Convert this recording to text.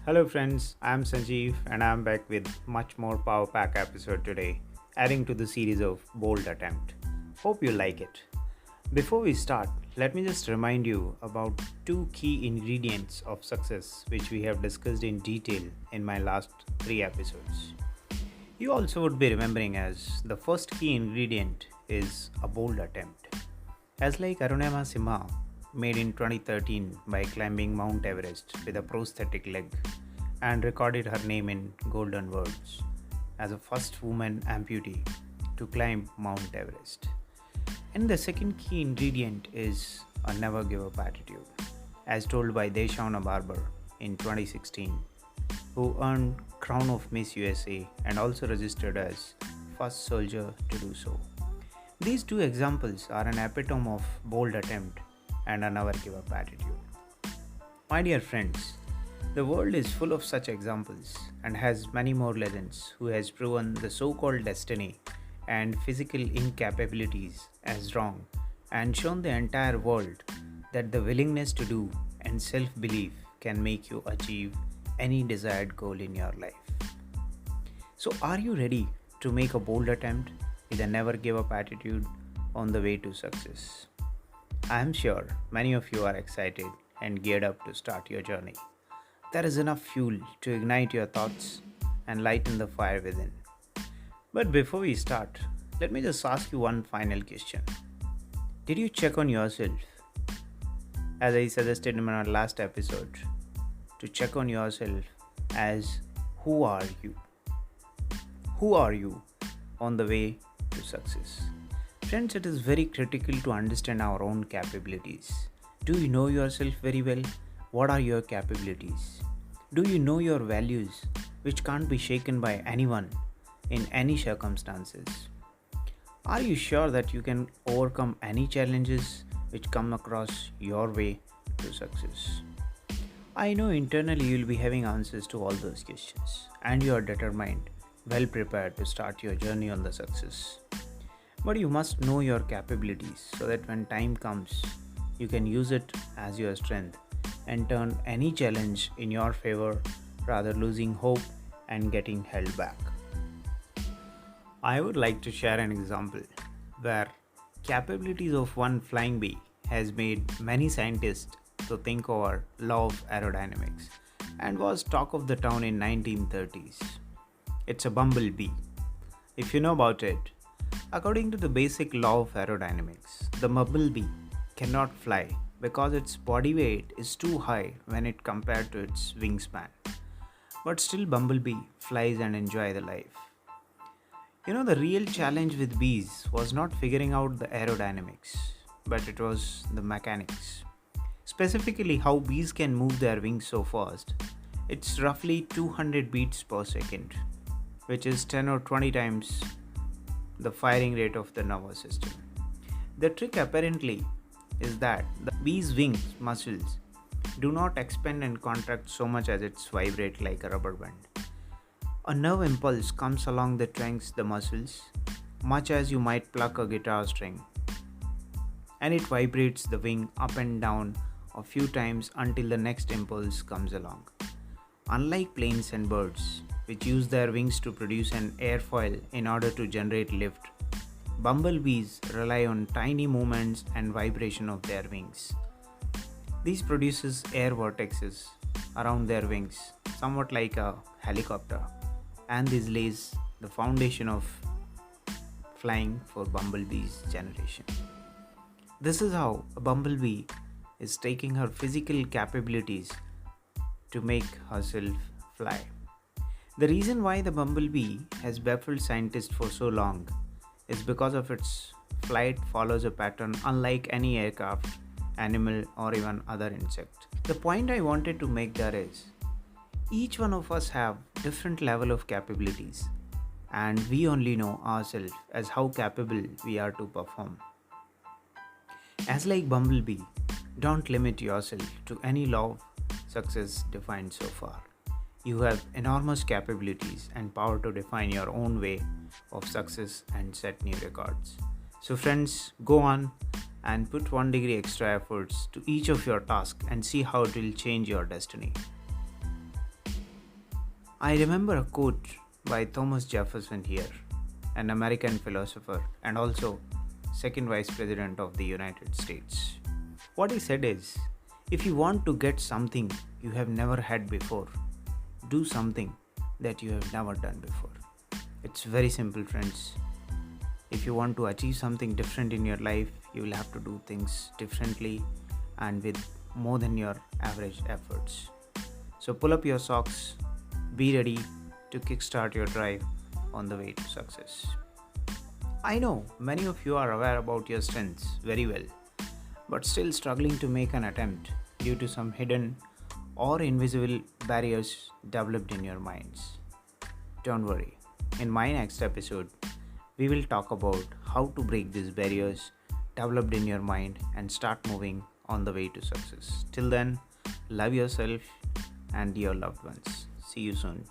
Hello friends, I'm Sanjeev and I'm back with much more Power Pack episode today, adding to the series of Bold Attempt. Hope you like it. Before we start, let me just remind you about two key ingredients of success which we have discussed in detail in my last 3 episodes. You also would be remembering as the first key ingredient is a bold attempt. As like Arunema Simha made in 2013 by climbing Mount Everest with a prosthetic leg and recorded her name in golden words as the first woman amputee to climb Mount Everest. And the second key ingredient is a never give up attitude, as told by Deshauna Barber in 2016, who earned crown of Miss USA and also registered as first soldier to do so. These two examples are an epitome of bold attempt and a never give up attitude. My dear friends, the world is full of such examples and has many more legends who has proven the so-called destiny and physical incapabilities as wrong and shown the entire world that the willingness to do and self-belief can make you achieve any desired goal in your life. So are you ready to make a bold attempt with a never give up attitude on the way to success? I am sure many of you are excited and geared up to start your journey. There is enough fuel to ignite your thoughts and lighten the fire within. But before we start, let me just ask you one final question. Did you check on yourself? As I suggested in our last episode, to check on yourself as who are you? Who are you on the way to success? Friends, it is very critical to understand our own capabilities. Do you know yourself very well? What are your capabilities? Do you know your values, which can't be shaken by anyone in any circumstances? Are you sure that you can overcome any challenges which come across your way to success? I know internally you'll be having answers to all those questions and you are determined, well prepared to start your journey on the success. But you must know your capabilities so that when time comes, you can use it as your strength and turn any challenge in your favor rather losing hope and getting held back. I would like to share an example where capabilities of one flying bee has made many scientists to think over law of aerodynamics and was talk of the town in 1930s. It's a Bumble Bee. If you know about it, according to the basic law of aerodynamics, the bumblebee cannot fly because its body weight is too high when it compared to its wingspan. But still bumblebee flies and enjoy the life. The real challenge with bees was not figuring out the aerodynamics, but it was the mechanics. Specifically how bees can move their wings so fast. It's roughly 200 beats per second, which is 10 or 20 times the firing rate of the nervous system. The trick apparently is that the bee's wings muscles do not expand and contract so much as it's vibrate like a rubber band. A nerve impulse comes along that twangs the muscles, much as you might pluck a guitar string, and it vibrates the wing up and down a few times until the next impulse comes along. Unlike planes and birds, which use their wings to produce an airfoil in order to generate lift, bumblebees rely on tiny movements and vibration of their wings. This produces air vortexes around their wings, somewhat like a helicopter, and this lays the foundation of flying for bumblebees' generation. This is how a bumblebee is taking her physical capabilities to make herself fly. The reason why the bumblebee has baffled scientists for so long is because of its flight follows a pattern unlike any aircraft, animal, or even other insect. The point I wanted to make there is, each one of us have different level of capabilities and we only know ourselves as how capable we are to perform. As like bumblebee, don't limit yourself to any law of success defined so far. You have enormous capabilities and power to define your own way of success and set new records. So friends, go on and put 1 degree extra efforts to each of your tasks and see how it will change your destiny. I remember a quote by Thomas Jefferson here, an American philosopher and also second vice president of the United States. What he said is, if you want to get something you have never had before, do something that you have never done before. It's very simple, friends. If you want to achieve something different in your life, you will have to do things differently and with more than your average efforts. So pull up your socks, be ready to kickstart your drive on the way to success. I know many of you are aware about your strengths very well, but still struggling to make an attempt due to some hidden or invisible barriers developed in your minds. Don't worry, in my next episode, we will talk about how to break these barriers developed in your mind and start moving on the way to success. Till then, love yourself and your loved ones. See you soon.